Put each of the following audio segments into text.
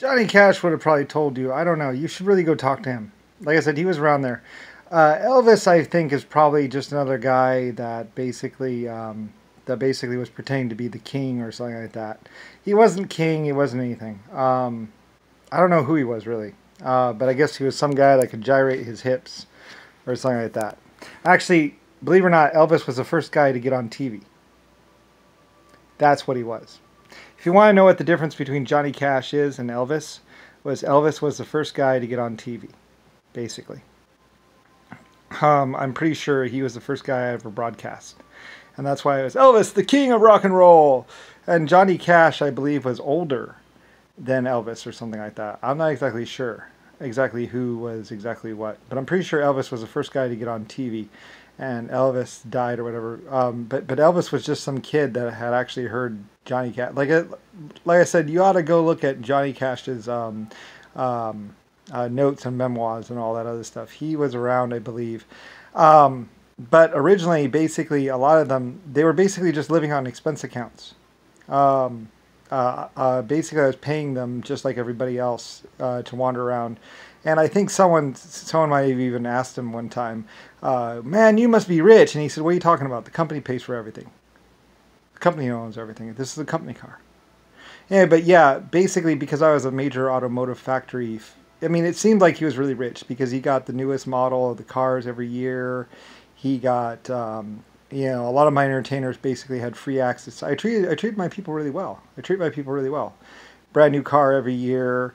Johnny Cash would have probably told you. I don't know. You should really go talk to him. Like I said, he was around there. Elvis, I think, is probably just another guy that basically was pretending to be the king or something like that. He wasn't king. He wasn't anything. I don't know who he was really, but I guess he was some guy that could gyrate his hips or something like that. Actually, believe it or not, Elvis was the first guy to get on TV. That's what he was. If you want to know what the difference between Johnny Cash is and Elvis was the first guy to get on TV, basically. I'm pretty sure he was the first guy I ever broadcast. And that's why it was Elvis, the king of rock and roll. And Johnny Cash, I believe, was older than Elvis or something like that. I'm not exactly sure exactly who was exactly what. But I'm pretty sure Elvis was the first guy to get on TV. And Elvis died or whatever. But Elvis was just some kid that had actually heard Johnny Cash. Like I said, you ought to go look at Johnny Cash's notes and memoirs and all that other stuff. He was around, I believe. But originally, basically, a lot of them, they were basically just living on expense accounts. Basically, I was paying them just like everybody else to wander around. And I think someone might have even asked him one time, man, you must be rich. And he said, what are you talking about? The company pays for everything. The company owns everything. This is a company car. Yeah, but yeah, basically because I was a major automotive factory, I mean, it seemed like he was really rich because he got the newest model of the cars every year. He got, you know, a lot of my entertainers basically had free access. I treat my people really well. I treat my people really well. Brand new car every year.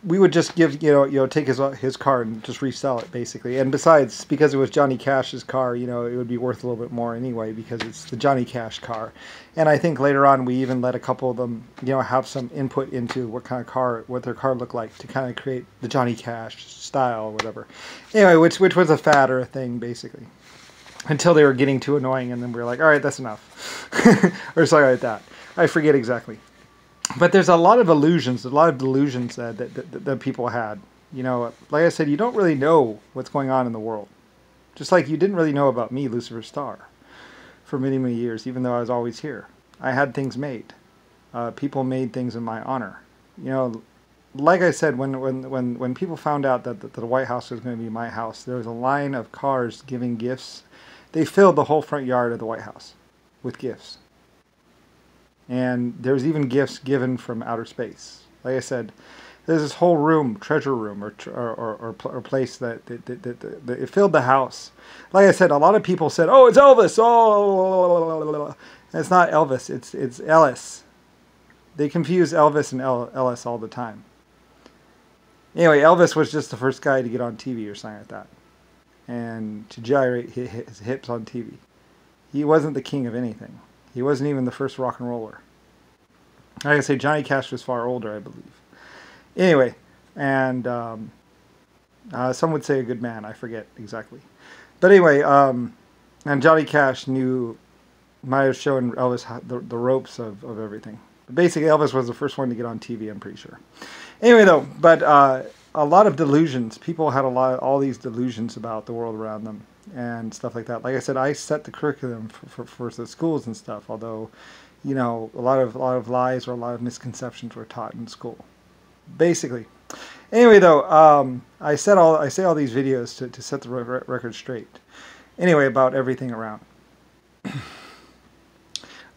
We would just give, take his car and just resell it basically. And besides, because it was Johnny Cash's car, it would be worth a little bit more anyway because it's the Johnny Cash car. And I think later on we even let a couple of them, have some input into what their car looked like to kind of create the Johnny Cash style or whatever. Anyway, which was a fad or a thing basically. Until they were getting too annoying and then we were like, all right, that's enough. Or something like that. I forget exactly. But there's a lot of delusions that people had. Like I said, you don't really know what's going on in the world. Just like you didn't really know about me, Lusifer Star, for many, many years, even though I was always here. I had things made. People made things in my honor. Like I said, when people found out that the White House was going to be my house, there was a line of cars giving gifts. They filled the whole front yard of the White House with gifts. And there's even gifts given from outer space. Like I said, there's this whole room, treasure room, or place that it filled the house. Like I said, a lot of people said, "Oh, it's Elvis." Oh, and it's not Elvis. It's Ellis. They confuse Elvis and Ellis all the time. Anyway, Elvis was just the first guy to get on TV or something like that, and to gyrate his hips on TV. He wasn't the king of anything. He wasn't even the first rock and roller. Like I say, Johnny Cash was far older, I believe. Anyway, and some would say a good man. I forget exactly. But anyway, and Johnny Cash might have shown Elvis the ropes of everything. But basically, Elvis was the first one to get on TV, I'm pretty sure. Anyway, though, but a lot of delusions. People had all these delusions about the world around them and stuff like that. Like I said, I set the curriculum for the schools and stuff. Although, a lot of lies or a lot of misconceptions were taught in school. Basically. Anyway, though, I say all these videos to set the record straight. Anyway, about everything around.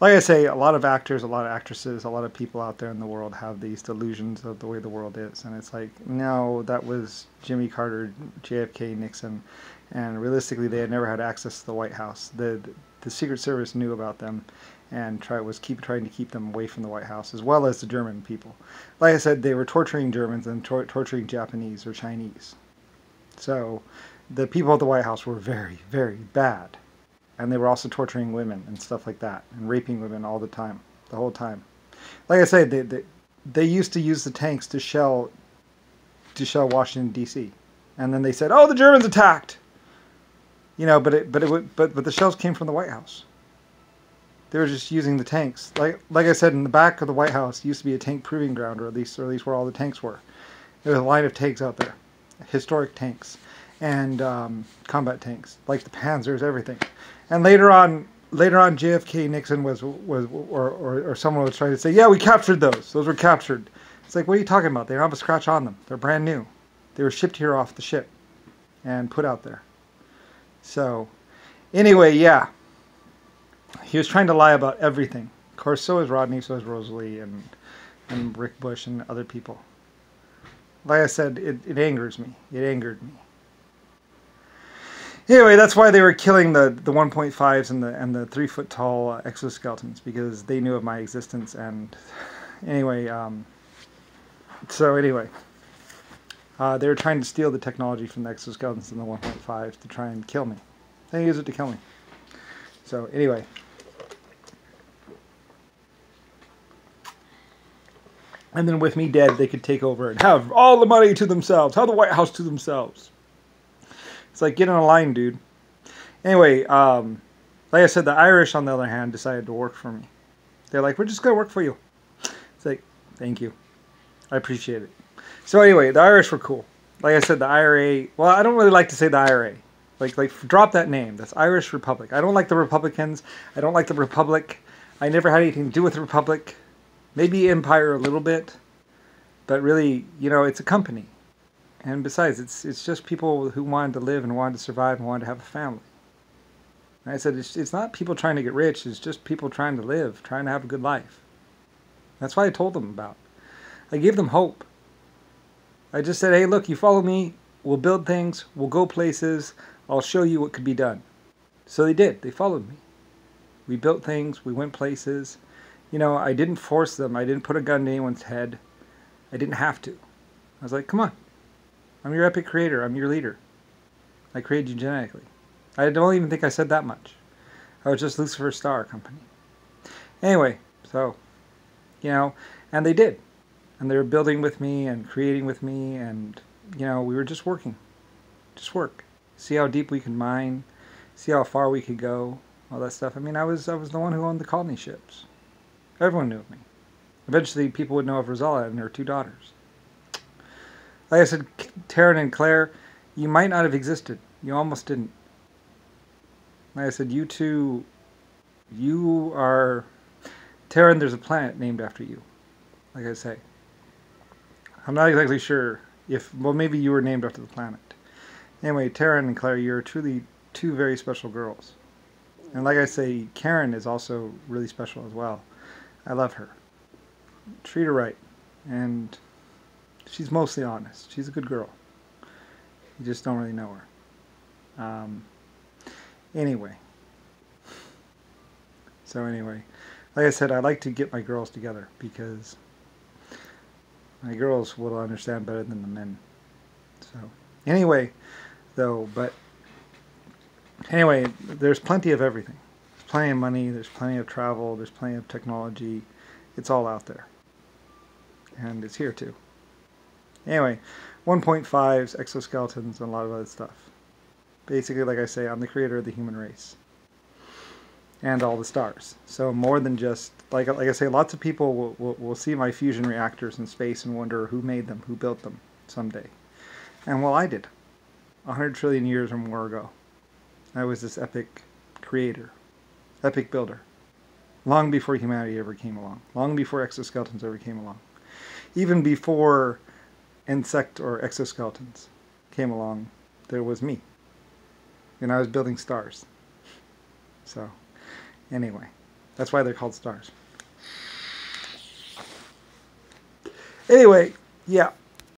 Like I say, a lot of actors, a lot of actresses, a lot of people out there in the world have these delusions of the way the world is. And it's like, no, that was Jimmy Carter, JFK, Nixon. And realistically, they had never had access to the White House. The Secret Service knew about them and trying to keep them away from the White House, as well as the German people. Like I said, they were torturing Germans and torturing Japanese or Chinese. So the people at the White House were very, very bad. And they were also torturing women and stuff like that, and raping women all the time, the whole time. Like I say, they used to use the tanks to shell Washington D.C. And then they said, "Oh, the Germans attacked." But the shells came from the White House. They were just using the tanks. Like I said, in the back of the White House used to be a tank proving ground, or at least where all the tanks were. There was a line of tanks out there, historic tanks, and combat tanks, like the Panzers, everything. And later on, JFK, Nixon or someone was trying to say, yeah, we captured those. Those were captured. It's like, what are you talking about? They don't have a scratch on them. They're brand new. They were shipped here off the ship and put out there. So, anyway, yeah. He was trying to lie about everything. Of course, so is Rodney, so is Rosalie, and Rick Bush, and other people. Like I said, it angers me. It angered me. Anyway, that's why they were killing the 1.5s and the 3-foot tall exoskeletons, because they knew of my existence. And anyway, they were trying to steal the technology from the exoskeletons and the 1.5s to try and kill me. They use it to kill me. So anyway. And then with me dead, they could take over and have all the money to themselves. Have the White House to themselves. It's like, get in a line, dude. Anyway, like I said, the Irish, on the other hand, decided to work for me. They're like, we're just going to work for you. It's like, thank you. I appreciate it. So anyway, the Irish were cool. Like I said, the IRA, well, I don't really like to say the IRA. Like drop that name. That's Irish Republic. I don't like the Republicans. I don't like the Republic. I never had anything to do with the Republic. Maybe Empire a little bit. But really, you know, it's a company. And besides, it's just people who wanted to live and wanted to survive and wanted to have a family. And I said, it's not people trying to get rich. It's just people trying to live, trying to have a good life. That's what I told them about. I gave them hope. I just said, hey, look, you follow me. We'll build things. We'll go places. I'll show you what could be done. So they did. They followed me. We built things. We went places. You know, I didn't force them. I didn't put a gun to anyone's head. I didn't have to. I was like, come on. I'm your epic creator. I'm your leader. I created you genetically. I don't even think I said that much. I was just Lusifer Star company. Anyway, so, you know, and they did. And they were building with me and creating with me, and, you know, we were just working. Just work. See how deep we could mine. See how far we could go. All that stuff. I mean, I was the one who owned the colony ships. Everyone knew of me. Eventually, people would know of Rosella and her 2 daughters. Like I said, Taryn and Claire, you might not have existed. You almost didn't. Like I said, you two, you are... Taryn, there's a planet named after you. Like I say. I'm not exactly sure if... Well, maybe you were named after the planet. Anyway, Taryn and Claire, you're truly 2 very special girls. And like I say, Karen is also really special as well. I love her. Treat her right. And... she's mostly honest. She's a good girl. You just don't really know her. Anyway. So anyway. Like I said, I like to get my girls together because my girls will understand better than the men. So anyway, though, but anyway, there's plenty of everything. There's plenty of money. There's plenty of travel. There's plenty of technology. It's all out there. And it's here too. Anyway, 1.5s, exoskeletons, and a lot of other stuff. Basically, like I say, I'm the creator of the human race. And all the stars. So more than just, like I say, lots of people will see my fusion reactors in space and wonder who made them, who built them someday. And well, I did. 100 trillion years or more ago. I was this epic creator. Epic builder. Long before humanity ever came along. Long before exoskeletons ever came along. Even before insect or exoskeletons came along, there was me. And I was building stars. So, anyway, that's why they're called stars. Anyway, yeah.